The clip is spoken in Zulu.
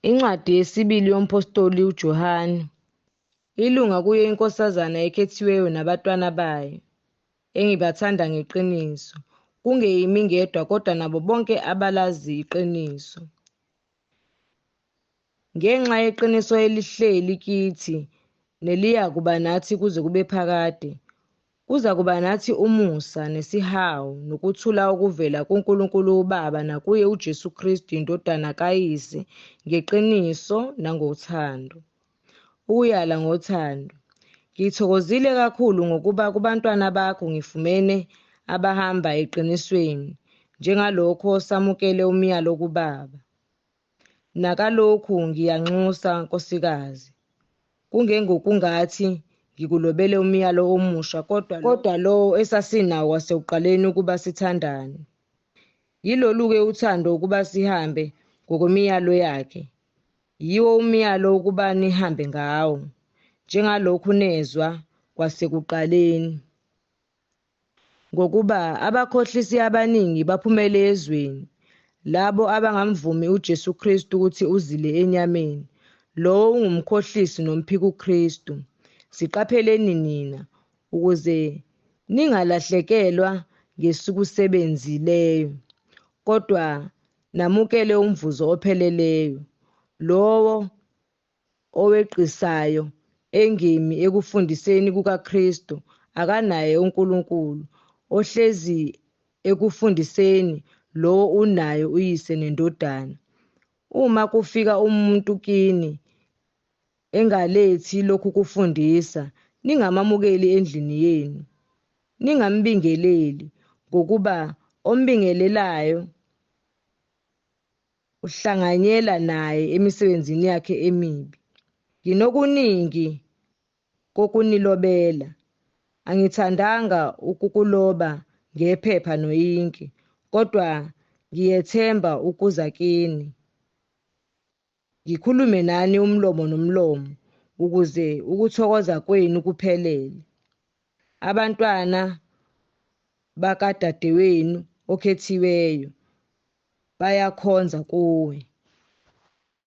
Incwadi yesibili yompostoli uJohane, ilunga kuyo inkosazana ekhethiweyo nabatwana bayo, engibathanda ngeqiniso, kungeyimi ngedwa kodwa nabo bonke abalazi iqiniso. Ngenxa yeqiniso elihleli kithi neliyakuba nathi kuze kube phakade, kuzakuba nathi umusa nesihawu nokuthula okuvela kuNkulunkulu uBaba nakuye uJesu Kristu iNdodana kaYise ngeqiniso nangothando. Ukuyala ngothando. Ngithokozile kakhulu ngokuba kubantwana bakho ngifumene abahamba eqinisweni, njengalokho samukele umyalo kuBaba. Nakalokhu ngiyanxusa nkosikazi, kungengokungathi ngikulobele umyalo omusha kodwa lowo esasinawo kwasekuqaleni ukuba sithandane. Yilolu-ke uthando ukuba sihambe ngokwemiyalo yakhe. Yiwo umyalo ukuba nihambe ngawo, njengalokhu nezwa kwasekuqaleni. Ngokuba abakhohlisi abaningi baphumele ezweni, labo abangamvumi uJesu Kristu ukuthi uzile enyameni. Lowo ungumkhohlisi nomphikuKristu. Siqapheleni nina, ukuze ningalahlekelwa ngesikusebenzileyo, kodwa namukele umvuzo opheleleyo. Lowo oweqisayo engemi ekufundiseni kukaKristu akanaye uNkulunkulu, ohlezi ekufundiseni lowo unayo uYise neNdodana. Uma kufika umuntu kini engalethi lokhu kufundisa, ningamamukeli endlini yenu. Ningambingeleli, ngokuba ombingelelayo uhlanganyela naye emisebenzini yakhe emibi. Nginokuningi kokunilobela. Angithandanga ukukuloba ngephepha noyinki, kodwa ngiyethemba ukuza kini, ngikhulume nani umlomo nomlomo, ukuze ukuthokoza kwenu kuphelele. Abantwana bakadadewenu okhethiweyo bayakhonza kuwe.